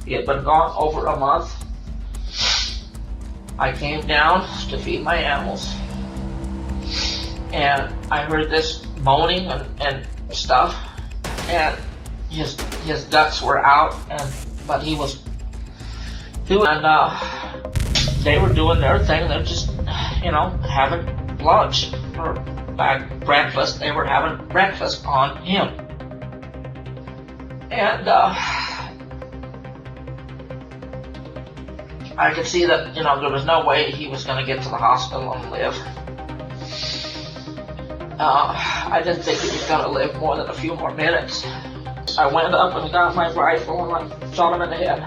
He had been gone over a month. I came down to feed my animals, and I heard this moaning and stuff, and his guts were out, but he was doing, and they were doing their thing. They're just, having lunch or breakfast. They were having breakfast on him, and I could see that, there was no way he was going to get to the hospital and live. I didn't think he was going to live more than a few more minutes. I went up and got my rifle and I shot him in the head.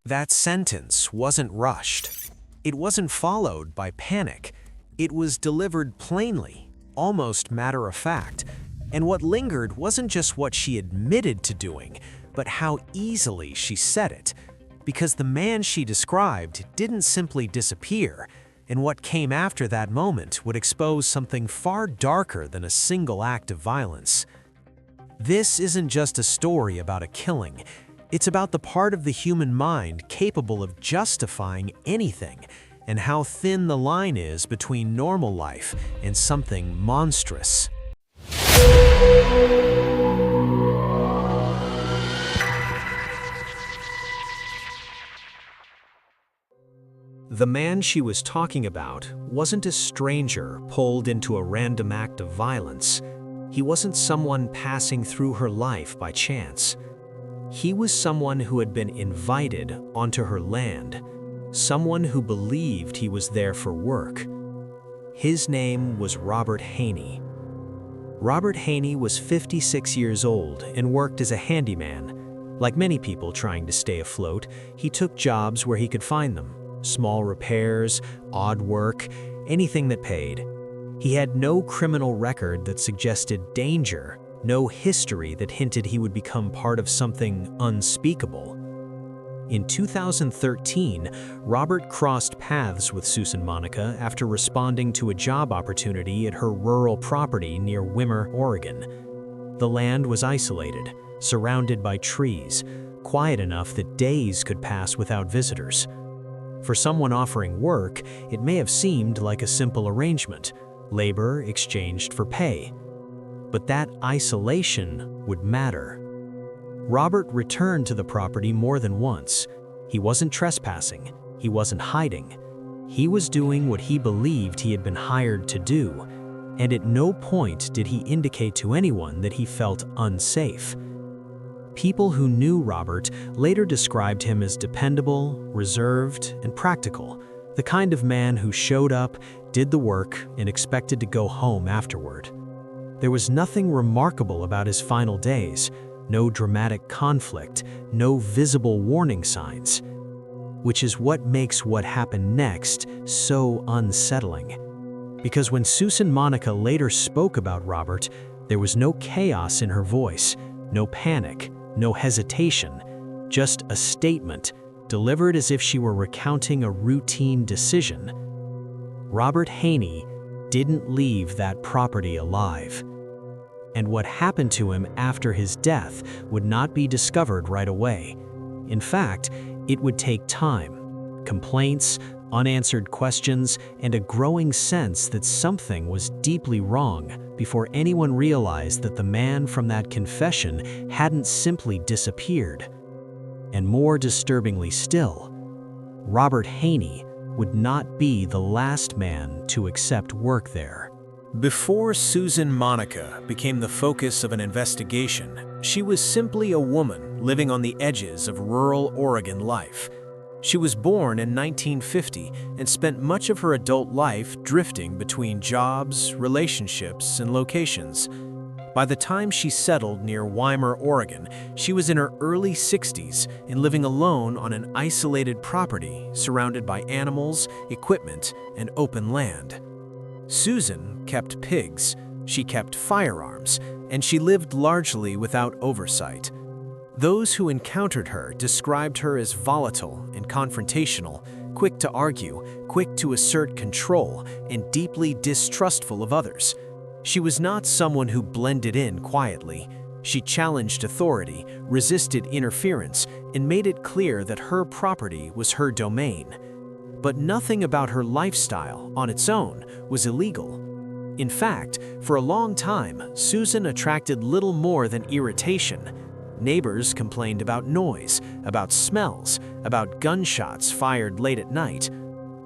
That sentence wasn't rushed. It wasn't followed by panic. It was delivered plainly, almost matter of fact. And what lingered wasn't just what she admitted to doing, but how easily she said it. Because the man she described didn't simply disappear, and what came after that moment would expose something far darker than a single act of violence. This isn't just a story about a killing. It's about the part of the human mind capable of justifying anything, and how thin the line is between normal life and something monstrous. The man she was talking about wasn't a stranger pulled into a random act of violence. He wasn't someone passing through her life by chance. He was someone who had been invited onto her land, someone who believed he was there for work. His name was Robert Haney. Robert Haney was 56 years old and worked as a handyman. Like many people trying to stay afloat, he took jobs where he could find them. Small repairs, odd work, anything that paid. He had no criminal record that suggested danger, no history that hinted he would become part of something unspeakable. In 2013, Robert crossed paths with Susan Monica after responding to a job opportunity at her rural property near Wimmer, Oregon. The land was isolated, surrounded by trees, quiet enough that days could pass without visitors. For someone offering work, it may have seemed like a simple arrangement, labor exchanged for pay. But that isolation would matter. Robert returned to the property more than once. He wasn't trespassing. He wasn't hiding. He was doing what he believed he had been hired to do, and at no point did he indicate to anyone that he felt unsafe. People who knew Robert later described him as dependable, reserved, and practical, the kind of man who showed up, did the work, and expected to go home afterward. There was nothing remarkable about his final days, no dramatic conflict, no visible warning signs, which is what makes what happened next so unsettling. Because when Susan Monica later spoke about Robert, there was no chaos in her voice, no panic, no hesitation, just a statement delivered as if she were recounting a routine decision. Robert Haney didn't leave that property alive. And what happened to him after his death would not be discovered right away. In fact, it would take time, complaints, unanswered questions, and a growing sense that something was deeply wrong before anyone realized that the man from that confession hadn't simply disappeared. And more disturbingly still, Robert Haney would not be the last man to accept work there. Before Susan Monica became the focus of an investigation, she was simply a woman living on the edges of rural Oregon life. She was born in 1950 and spent much of her adult life drifting between jobs, relationships, and locations. By the time she settled near Wimmer, Oregon, she was in her early 60s and living alone on an isolated property surrounded by animals, equipment, and open land. Susan kept pigs, she kept firearms, and she lived largely without oversight. Those who encountered her described her as volatile and confrontational, quick to argue, quick to assert control, and deeply distrustful of others. She was not someone who blended in quietly. She challenged authority, resisted interference, and made it clear that her property was her domain. But nothing about her lifestyle, on its own, was illegal. In fact, for a long time, Susan attracted little more than irritation. Neighbors complained about noise, about smells, about gunshots fired late at night.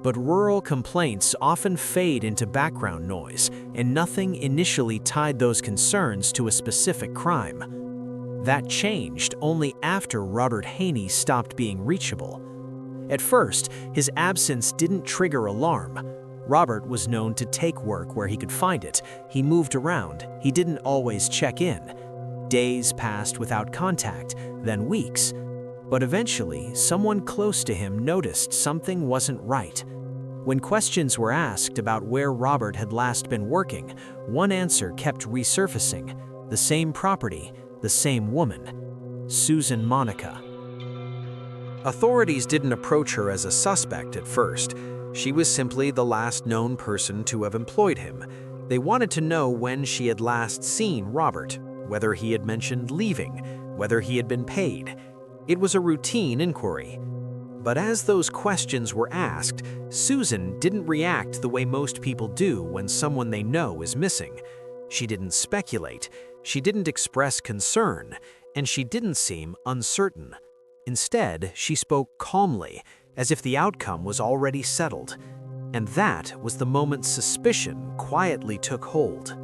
But rural complaints often fade into background noise, and nothing initially tied those concerns to a specific crime. That changed only after Robert Haney stopped being reachable. At first, his absence didn't trigger alarm. Robert was known to take work where he could find it. He moved around. He didn't always check in. Days passed without contact, then weeks. But eventually, someone close to him noticed something wasn't right. When questions were asked about where Robert had last been working, one answer kept resurfacing: the same property, the same woman, Susan Monica. Authorities didn't approach her as a suspect at first. She was simply the last known person to have employed him. They wanted to know when she had last seen Robert, whether he had mentioned leaving, whether he had been paid. It was a routine inquiry. But as those questions were asked, Susan didn't react the way most people do when someone they know is missing. She didn't speculate, she didn't express concern, and she didn't seem uncertain. Instead, she spoke calmly, as if the outcome was already settled. And that was the moment suspicion quietly took hold.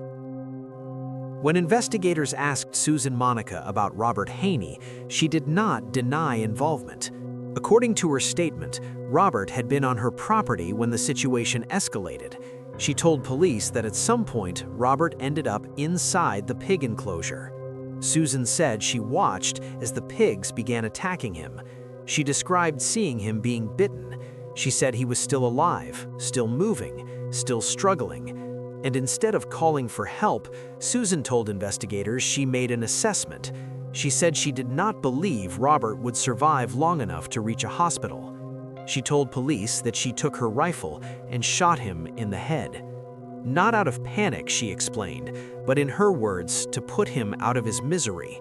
When investigators asked Susan Monica about Robert Haney, she did not deny involvement. According to her statement, Robert had been on her property when the situation escalated. She told police that at some point, Robert ended up inside the pig enclosure. Susan said she watched as the pigs began attacking him. She described seeing him being bitten. She said he was still alive, still moving, still struggling. And instead of calling for help, Susan told investigators she made an assessment. She said she did not believe Robert would survive long enough to reach a hospital. She told police that she took her rifle and shot him in the head. Not out of panic, she explained, but in her words, to put him out of his misery.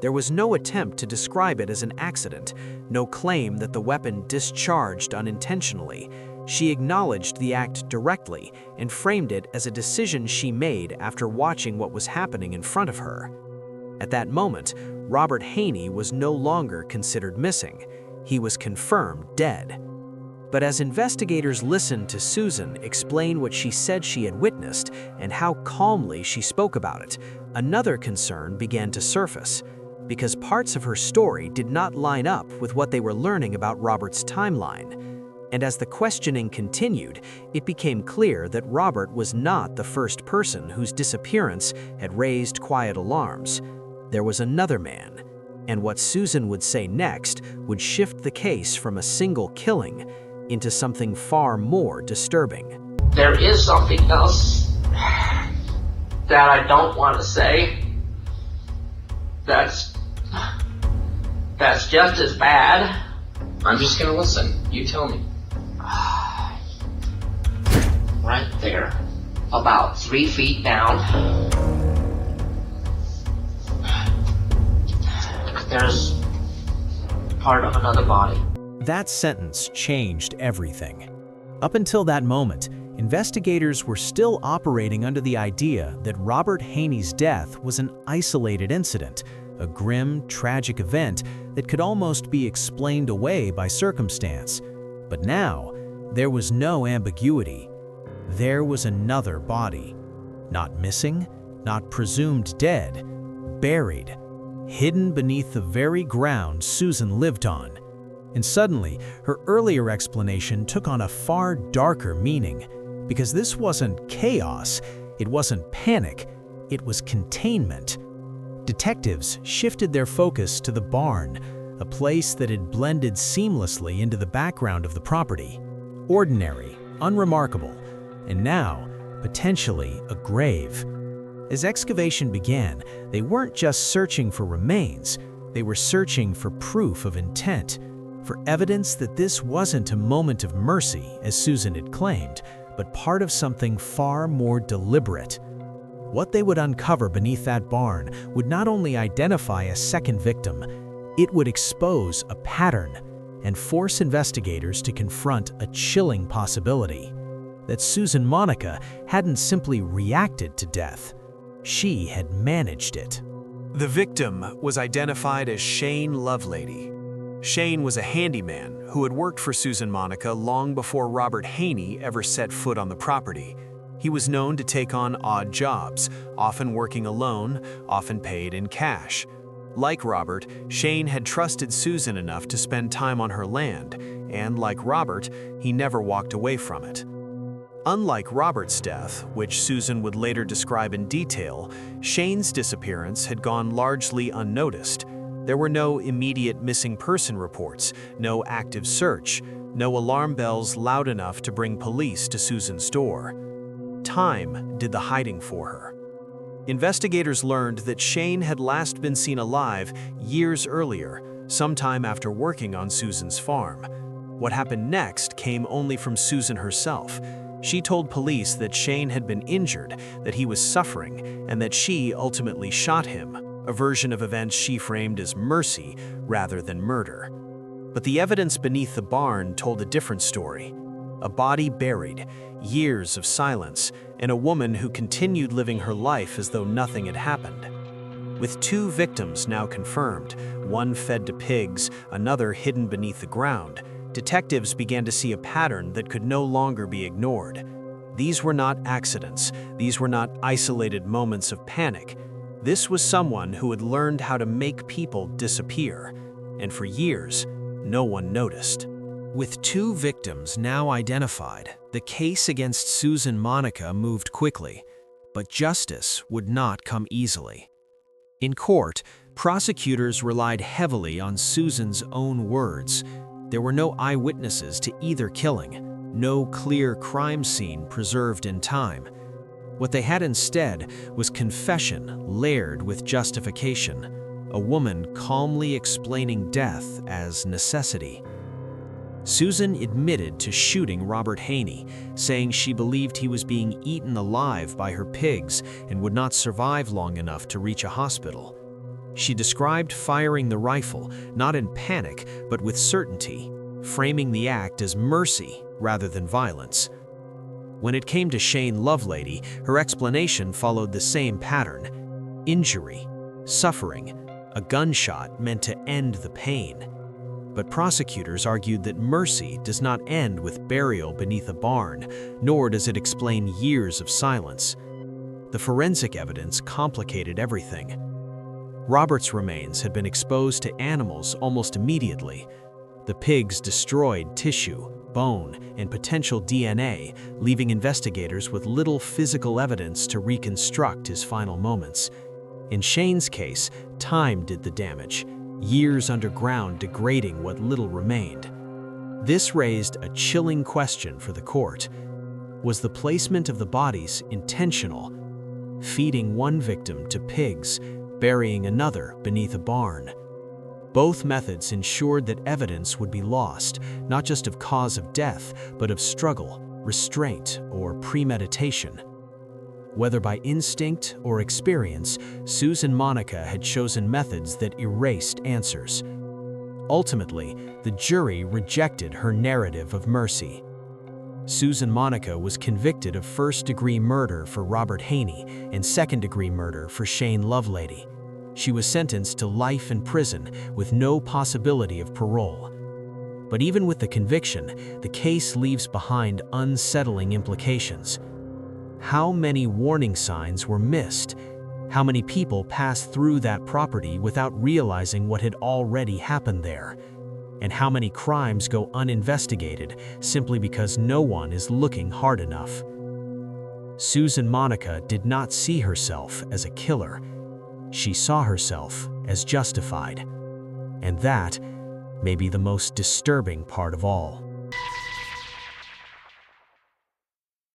There was no attempt to describe it as an accident, no claim that the weapon discharged unintentionally. She acknowledged the act directly and framed it as a decision she made after watching what was happening in front of her. At that moment, Robert Haney was no longer considered missing. He was confirmed dead. But as investigators listened to Susan explain what she said she had witnessed and how calmly she spoke about it, another concern began to surface, because parts of her story did not line up with what they were learning about Robert's timeline. And as the questioning continued, it became clear that Robert was not the first person whose disappearance had raised quiet alarms. There was another man, and what Susan would say next would shift the case from a single killing into something far more disturbing. There is something else that I don't want to say that's just as bad. I'm just gonna listen. You tell me. Right there, about 3 feet down, there's part of another body. That sentence changed everything. Up until that moment, investigators were still operating under the idea that Robert Haney's death was an isolated incident, a grim, tragic event that could almost be explained away by circumstance. But now, there was no ambiguity. There was another body. Not missing, not presumed dead, buried, hidden beneath the very ground Susan lived on. And suddenly, her earlier explanation took on a far darker meaning, because this wasn't chaos, it wasn't panic, it was containment. Detectives shifted their focus to the barn, a place that had blended seamlessly into the background of the property. Ordinary, unremarkable, and now, potentially, a grave. As excavation began, they weren't just searching for remains, they were searching for proof of intent, for evidence that this wasn't a moment of mercy, as Susan had claimed, but part of something far more deliberate. What they would uncover beneath that barn would not only identify a second victim, it would expose a pattern and force investigators to confront a chilling possibility: that Susan Monica hadn't simply reacted to death, she had managed it. The victim was identified as Shane Lovelady. Shane was a handyman who had worked for Susan Monica long before Robert Haney ever set foot on the property. He was known to take on odd jobs, often working alone, often paid in cash. Like Robert, Shane had trusted Susan enough to spend time on her land, and like Robert, he never walked away from it. Unlike Robert's death, which Susan would later describe in detail, Shane's disappearance had gone largely unnoticed. There were no immediate missing person reports, no active search, no alarm bells loud enough to bring police to Susan's door. Time did the hiding for her. Investigators learned that Shane had last been seen alive years earlier, sometime after working on Susan's farm. What happened next came only from Susan herself. She told police that Shane had been injured, that he was suffering, and that she ultimately shot him, a version of events she framed as mercy rather than murder. But the evidence beneath the barn told a different story. A body buried, years of silence, and a woman who continued living her life as though nothing had happened. With 2 victims now confirmed, one fed to pigs, another hidden beneath the ground, detectives began to see a pattern that could no longer be ignored. These were not accidents. These were not isolated moments of panic. This was someone who had learned how to make people disappear, and for years, no one noticed. With 2 victims now identified, the case against Susan Monica moved quickly, but justice would not come easily. In court, prosecutors relied heavily on Susan's own words. There were no eyewitnesses to either killing, no clear crime scene preserved in time. What they had instead was confession layered with justification, a woman calmly explaining death as necessity. Susan admitted to shooting Robert Haney, saying she believed he was being eaten alive by her pigs and would not survive long enough to reach a hospital. She described firing the rifle, not in panic, but with certainty, framing the act as mercy rather than violence. When it came to Shane Lovelady, her explanation followed the same pattern: injury, suffering, a gunshot meant to end the pain. But prosecutors argued that mercy does not end with burial beneath a barn, nor does it explain years of silence. The forensic evidence complicated everything. Robert's remains had been exposed to animals almost immediately. The pigs destroyed tissue, bone, and potential DNA, leaving investigators with little physical evidence to reconstruct his final moments. In Shane's case, time did the damage, years underground degrading what little remained. This raised a chilling question for the court. Was the placement of the bodies intentional? Feeding one victim to pigs, burying another beneath a barn. Both methods ensured that evidence would be lost, not just of cause of death, but of struggle, restraint, or premeditation. Whether by instinct or experience, Susan Monica had chosen methods that erased answers. Ultimately, the jury rejected her narrative of mercy. Susan Monica was convicted of first-degree murder for Robert Haney and second-degree murder for Shane Lovelady. She was sentenced to life in prison with no possibility of parole. But even with the conviction, the case leaves behind unsettling implications. How many warning signs were missed? How many people passed through that property without realizing what had already happened there? And how many crimes go uninvestigated simply because no one is looking hard enough? Susan Monica did not see herself as a killer. She saw herself as justified. And that may be the most disturbing part of all.